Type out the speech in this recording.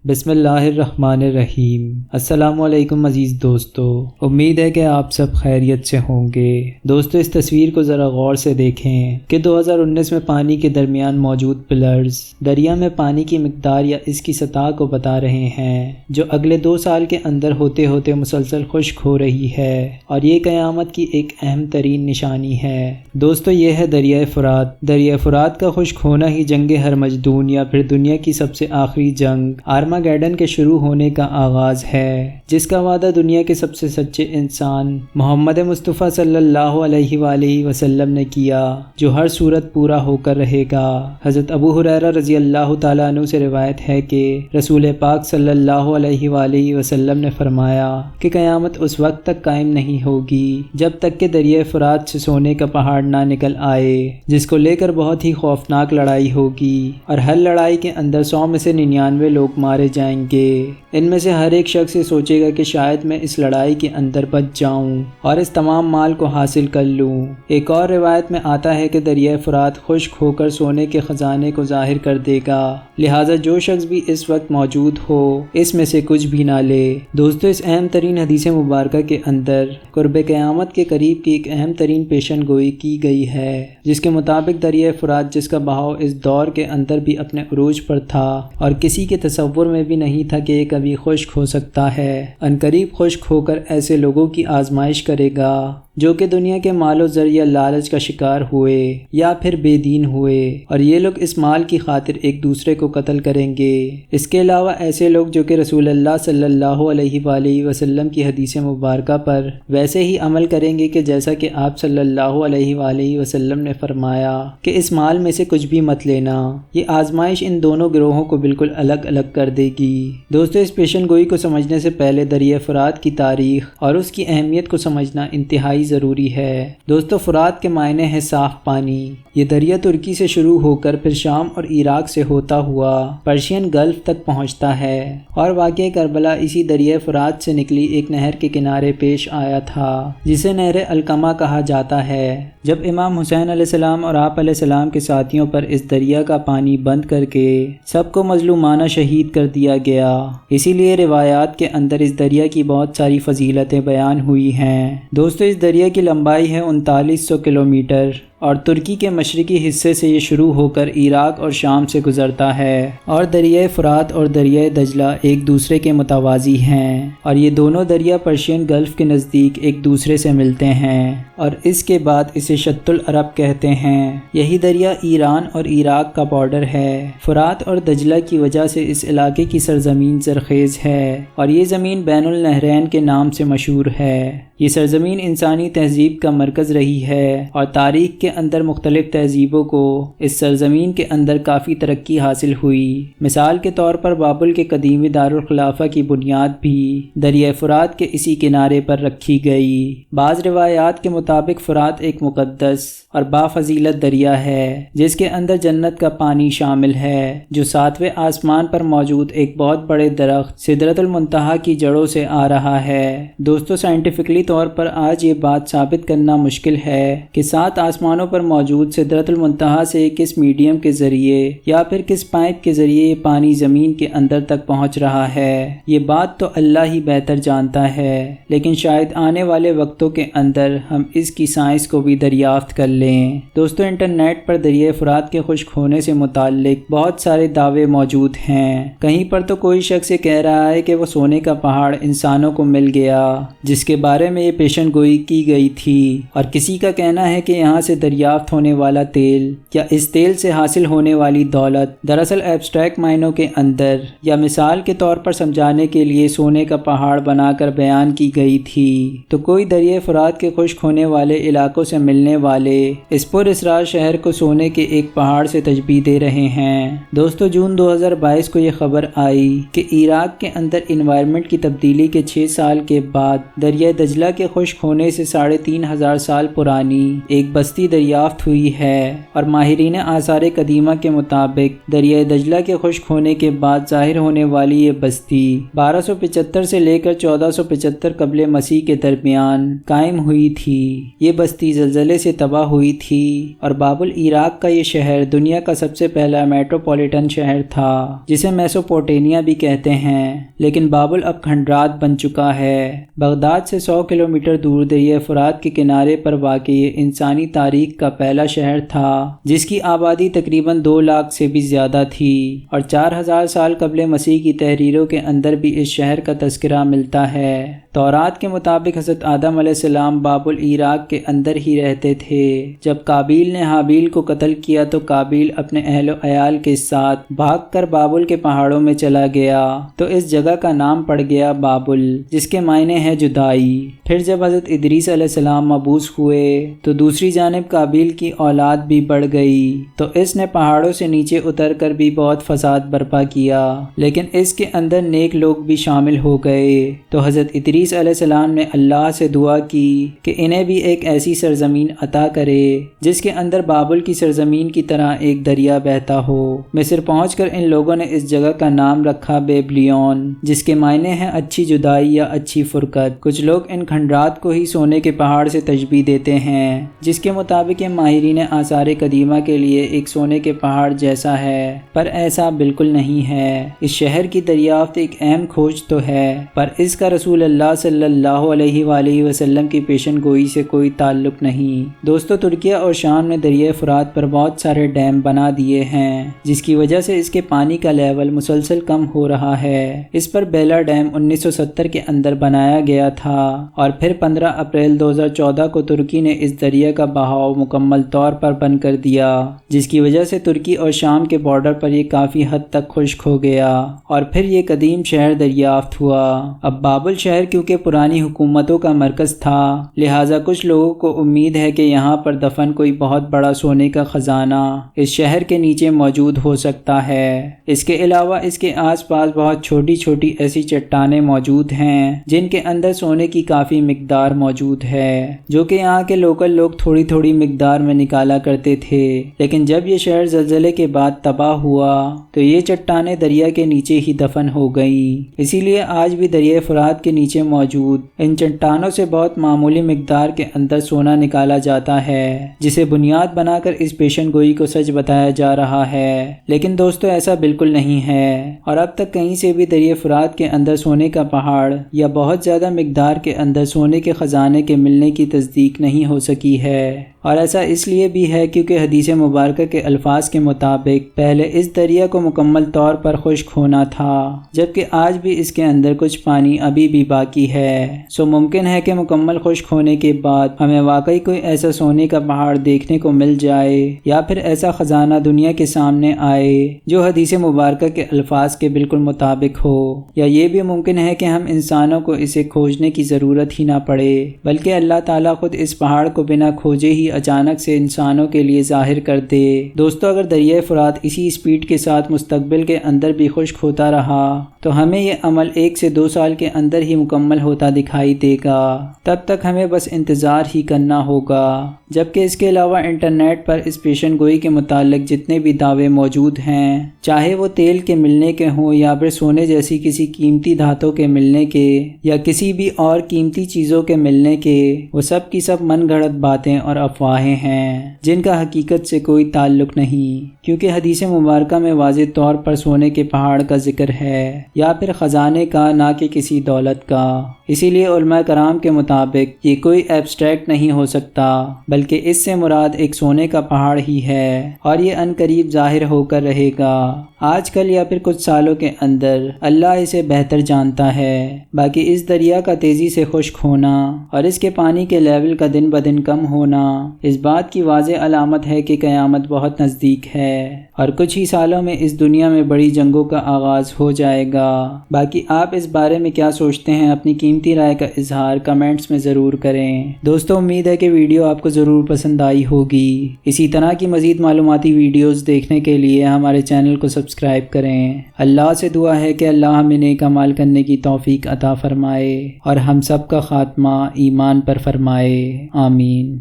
بسم اللہ الرحمن الرحیم۔ السلام علیکم عزیز دوستو، امید ہے کہ آپ سب خیریت سے ہوں گے۔ دوستو اس تصویر کو ذرا غور سے دیکھیں کہ 2019 میں پانی کے درمیان موجود پلرز دریا میں پانی کی مقدار یا اس کی سطح کو بتا رہے ہیں، جو اگلے 2 سال کے اندر ہوتے ہوتے مسلسل خشک ہو رہی ہے، اور یہ قیامت کی ایک اہم ترین نشانی ہے۔ دوستو یہ ہے دریائے فرات۔ دریائے فرات کا خشک ہونا ہی جنگ ہرمجدون یا پھر دنیا کی سب سے آخری جنگ آرماگیڈن کے شروع ہونے کا آغاز ہے، جس کا وعدہ دنیا کے سب سے سچے انسان محمد مصطفیٰ صلی اللہ علیہ وآلہ وسلم نے کیا، جو ہر صورت پورا ہو کر رہے گا۔ حضرت ابو ہریرہ رضی اللہ تعالیٰ عنہ سے روایت ہے کہ رسول پاک صلی اللہ علیہ وآلہ وسلم نے فرمایا کہ قیامت اس وقت تک قائم نہیں ہوگی جب تک کہ دریائے فرات سے سونے کا پہاڑ نہ نکل آئے، جس کو لے کر بہت ہی خوفناک لڑائی ہوگی، اور ہر لڑائی کے اندر 100 میں سے 99 لوگ مارے جائیں گے۔ ان میں سے ہر ایک شخص یہ سوچے گا کہ شاید میں اس لڑائی کے اندر بچ جاؤں اور اس تمام مال کو حاصل کر لوں۔ ایک اور روایت میں آتا ہے کہ دریائے فرات خشک ہو کر سونے کے خزانے کو ظاہر کر دے گا، لہٰذا جو شخص بھی اس وقت موجود ہو اس میں سے کچھ بھی نہ لے۔ دوستو اس اہم ترین حدیث مبارکہ کے اندر قرب قیامت کے قریب کی ایک اہم ترین پیشن گوئی کی گئی ہے، جس کے مطابق دریائے فرات، جس کا بہاؤ اس دور کے اندر بھی اپنے عروج پر تھا اور کسی کے تصور میں بھی نہیں تھا کہ یہ کبھی خشک ہو سکتا ہے، عنقریب خشک ہو کر ایسے لوگوں کی آزمائش کرے گا جو کہ دنیا کے مال و زر یا لالچ کا شکار ہوئے یا پھر بے دین ہوئے، اور یہ لوگ اس مال کی خاطر ایک دوسرے کو قتل کریں گے۔ اس کے علاوہ ایسے لوگ جو کہ رسول اللہ صلی اللہ علیہ وآلہ وسلم کی حدیث مبارکہ پر ویسے ہی عمل کریں گے کہ جیسا کہ آپ صلی اللہ علیہ وآلہ وسلم نے فرمایا کہ اس مال میں سے کچھ بھی مت لینا۔ یہ آزمائش ان دونوں گروہوں کو بالکل الگ الگ کر دے گی۔ دوستو اس پیشن گوئی کو سمجھنے سے پہلے دریائے فرات کی تاریخ اور اس کی اہمیت کو سمجھنا انتہائی ضروری ہے۔ دوستو فرات کے معنی ہے صاف پانی۔ یہ دریا ترکی سے شروع ہو کر پھر شام اور عراق سے ہوتا ہوا پرشین گلف تک پہنچتا ہے، اور واقعہ کربلا اسی دریائے فرات سے نکلی ایک نہر کے کنارے پیش آیا تھا، جسے نہر القمہ کہا جاتا ہے۔ جب امام حسین علیہ السلام اور آپ علیہ السلام کے ساتھیوں پر اس دریا کا پانی بند کر کے سب کو مظلومانہ شہید کر دیا گیا، اسی لیے روایات کے اندر اس دریا کی بہت ساری فضیلتیں بیان ہوئی ہیں۔ دوستو اس دریا کی لمبائی ہے 3900 کلومیٹر، اور ترکی کے مشرقی حصے سے یہ شروع ہو کر عراق اور شام سے گزرتا ہے، اور دریائے فرات اور دریائے دجلہ ایک دوسرے کے متوازی ہیں، اور یہ دونوں دریا پرشین گلف کے نزدیک ایک دوسرے سے ملتے ہیں، اور اس کے بعد اسے شط العرب کہتے ہیں۔ یہی دریا ایران اور عراق کا بارڈر ہے۔ فرات اور دجلہ کی وجہ سے اس علاقے کی سرزمین زرخیز ہے، اور یہ زمین بین النہرین کے نام سے مشہور ہے۔ یہ سرزمین انسانی تہذیب کا مرکز رہی ہے، اور تاریخ کے اندر مختلف تہذیبوں کو اس سرزمین کے اندر کافی ترقی حاصل ہوئی۔ مثال کے طور پر بابل کے قدیمی دارالخلافہ کی بنیاد بھی دریائے فرات کے اسی کنارے پر رکھی گئی۔ بعض روایات کے مطابق فرات ایک مقدس اور بافضیلت دریا ہے، جس کے اندر جنت کا پانی شامل ہے، جو 7ویں آسمان پر موجود ایک بہت بڑے درخت سدرۃ المنتہا کی جڑوں سے آ رہا ہے۔ دوستو سائنٹیفکلی طور پر آج یہ بات ثابت کرنا مشکل ہے کہ 7 آسمانوں پر موجود سدرۃ المنتہا سے کس میڈیم کے ذریعے یا پھر کس پائپ کے ذریعے یہ پانی زمین کے اندر تک پہنچ رہا ہے۔ یہ بات تو اللہ ہی بہتر جانتا ہے، لیکن شاید آنے والے وقتوں کے اندر ہم اس کی سائنس کو بھی دریافت کر لیں۔ دوستو انٹرنیٹ پر دریائے فرات کے خشک ہونے سے متعلق بہت سارے دعوے موجود ہیں۔ کہیں پر تو کوئی شخص یہ کہہ رہا ہے کہ وہ سونے کا پہاڑ انسانوں کو مل گیا، جس کے بارے میں یہ پیشن گوئی کی گئی تھی، اور کسی کا کہنا ہے کہ یہاں سے دریافت ہونے والا تیل یا اس تیل سے حاصل ہونے والی دولت دراصل ایبسٹریکٹ معنوں کے اندر یا مثال کے طور پر سمجھانے کے لیے سونے کا پہاڑ بنا کر بیان کی گئی تھی۔ تو کوئی دریائے فرات کے خشک ہونے والے علاقوں سے ملنے والے اس پر اسرار شہر کو سونے کے ایک پہاڑ سے تشبیہ دے رہے ہیں۔ دوستو جون 2022 کو یہ خبر آئی کہ عراق کے اندر انوائرمنٹ کی تبدیلی کے 6 سال کے بعد دریائے دجلہ کے خشک ہونے سے 3500 سال پرانی ایک بستی دریافت ہوئی ہے اور ماہرین آثار قدیمہ کے مطابق دریائے دجلہ کے خشک ہونے کے بعد ظاہر ہونے والی یہ بستی 1275 سے لے کر 1475 قبل مسیح کے درمیان قائم ہوئی تھی۔ یہ بستی زلزلے سے تباہ ہوئی تھی اور بابل عراق کا یہ شہر دنیا کا سب سے پہلا میٹروپولیٹن شہر تھا جسے میسوپوٹیمیا بھی کہتے ہیں، لیکن بابل اب کھنڈرات بن چکا ہے۔ بغداد سے 100 کلومیٹر دور دریائے فرات کے کنارے پر واقع یہ انسانی تاریخ کا پہلا شہر تھا جس کی آبادی تقریباً 2 لاکھ سے بھی زیادہ تھی، اور 4000 سال قبل مسیح کی تحریروں کے اندر بھی اس شہر کا تذکرہ ملتا ہے۔ تورات کے مطابق حضرت آدم علیہ السلام بابل عراق کے اندر ہی رہتے تھے۔ جب قابیل نے حابیل کو قتل کیا تو قابیل اپنے اہل و عیال کے ساتھ بھاگ کر بابل کے پہاڑوں میں چلا گیا، تو اس جگہ کا نام پڑ گیا بابل، جس کے معنی ہے جدائی۔ پھر جب حضرت ادریس علیہ السلام مبعوث ہوئے تو دوسری جانب قابیل کی اولاد بھی بڑھ گئی، تو اس نے پہاڑوں سے نیچے اتر کر بھی بہت فساد برپا کیا، لیکن اس کے اندر نیک لوگ بھی شامل ہو گئے۔ تو حضرت ادریس علیہ السلام نے اللہ سے دعا کی کہ انہیں بھی ایک ایسی سرزمین عطا کرے جس کے اندر بابل کی سرزمین کی طرح ایک دریا بہتا ہو۔ مصر پہنچ کر ان لوگوں نے اس جگہ کا نام رکھا بیبلیون، جس کے معنی ہیں اچھی جدائی یا اچھی فرقت۔ کچھ لوگ ان کھنڈرات کو ہی سونے کے پہاڑ سے تشبیہ دیتے ہیں، جس کے مطابق یہ ماہرین آثار قدیمہ کے لیے ایک سونے کے پہاڑ جیسا ہے، پر ایسا بالکل نہیں ہے۔ اس شہر کی دریافت ایک اہم کھوج تو ہے، پر اس کا رسول اللہ صلی اللہ علیہ وآلہ وسلم کی پیشن گوئی سے کوئی تعلق نہیں۔ دوستو، ترکیہ اور شام نے دریائے فرات پر بہت سارے ڈیم بنا دیے ہیں، جس کی وجہ سے اس کے پانی کا لیول مسلسل کم ہو رہا ہے۔ اس پر بیلا ڈیم 1970 کے اندر بنایا گیا تھا، اور پھر 15 اپریل 2014 کو ترکی نے اس دریا کا بہاؤ مکمل طور پر بند کر دیا، جس کی وجہ سے ترکی اور شام کے بارڈر پر یہ کافی حد تک خشک ہو گیا، اور پھر یہ قدیم شہر دریافت ہوا۔ اب بابل شہر کیونکہ پرانی حکومتوں کا مرکز تھا، لہٰذا کچھ لوگوں کو امید ہے کہ یہاں پر دفن کوئی بہت بڑا سونے کا خزانہ اس شہر کے نیچے موجود ہو سکتا ہے۔ اس کے علاوہ اس کے آس پاس بہت چھوٹی چھوٹی ایسی چٹانیں موجود ہیں جن کے اندر سونے کی کافی مقدار موجود ہے، جو کہ یہاں کے لوکل لوگ تھوڑی تھوڑی مقدار میں نکالا کرتے تھے۔ لیکن جب یہ شہر زلزلے کے بعد تباہ ہوا تو یہ چٹانیں دریا کے نیچے ہی دفن ہو گئیں، اسی لیے آج بھی دریائے فرات کے نیچے موجود ان چٹانوں سے بہت معمولی مقدار کے اندر سونا نکالا جاتا ہے، جسے بنیاد بنا کر اس پیشن گوئی کو سچ بتایا جا رہا ہے۔ لیکن دوستو، ایسا بالکل نہیں ہے، اور اب تک کہیں سے بھی دریائے فرات کے اندر سونے کا پہاڑ یا بہت زیادہ مقدار کے اندر سونے کے خزانے کے ملنے کی تصدیق نہیں ہو سکی ہے، اور ایسا اس لیے بھی ہے کیونکہ حدیث مبارکہ کے الفاظ کے مطابق پہلے اس دریا کو مکمل طور پر خشک ہونا تھا، جبکہ آج بھی اس کے اندر کچھ پانی ابھی بھی باقی ہے۔ سو ممکن ہے کہ مکمل خشک ہونے کے بعد ہمیں واقعی کوئی ایسا سونے کا پہاڑ دیکھنے کو مل جائے، یا پھر ایسا خزانہ دنیا کے سامنے آئے جو حدیث مبارکہ کے الفاظ کے بالکل مطابق ہو، یا یہ بھی ممکن ہے کہ ہم انسانوں کو اسے کھوجنے کی ضرورت ہی نہ پڑے، بلکہ اللہ تعالیٰ خود اس پہاڑ کو بنا کھوجے ہی اچانک سے انسانوں کے لیے ظاہر کر دے۔ دوستو، اگر دریائے فرات اسی سپیڈ کے ساتھ مستقبل کے اندر بھی خشک ہوتا رہا تو ہمیں یہ عمل 1 سے 2 سال کے اندر ہی مکمل ہوتا دکھائی دے گا۔ تب تک ہمیں بس انتظار ہی کرنا ہوگا، جبکہ اس کے علاوہ انٹرنیٹ پر اس پیشن گوئی کے متعلق جتنے بھی دعوے موجود ہیں، چاہے وہ تیل کے ملنے کے ہوں یا پھر سونے جیسی کسی قیمتی دھاتوں کے ملنے کے یا کسی بھی اور قیمتی چیزوں کے ملنے کے، وہ سب کی سب من گھڑت باتیں اور افواہیں ہیں جن کا حقیقت سے کوئی تعلق نہیں، کیونکہ حدیث مبارکہ میں واضح طور پر سونے کے پہاڑ کا ذکر ہے، یا پھر خزانے کا، نہ کہ کسی دولت کا۔ اسی لیے علماء کرام کے مطابق یہ کوئی ایبسٹریکٹ نہیں ہو سکتا، بلکہ اس سے مراد ایک سونے کا پہاڑ ہی ہے، اور یہ ان قریب ظاہر ہو کر رہے گا، آج کل یا پھر کچھ سالوں کے اندر، اللہ اسے بہتر جانتا ہے۔ باقی اس دریا کا تیزی سے خشک ہونا اور اس کے پانی کے لیول کا دن بدن کم ہونا اس بات کی واضح علامت ہے کہ قیامت بہت نزدیک ہے، اور کچھ ہی سالوں میں اس دنیا میں بڑی جنگوں کا آغاز ہو جائے گا۔ باقی آپ اس بارے میں کیا سوچتے ہیں؟ اپنی قیمتی رائے کا اظہار کمنٹس میں ضرور کریں۔ دوستو، امید ہے کہ ویڈیو آپ کو ضرور پسند آئی ہوگی۔ اسی طرح کی مزید معلوماتی ویڈیوز دیکھنے کے لیے ہمارے چینل کو سبسکرائب کریں۔ اللہ سے دعا ہے کہ اللہ ہمیں نیک عمل کرنے کی توفیق عطا فرمائے اور ہم سب کا خاتمہ ایمان پر فرمائے۔ آمین۔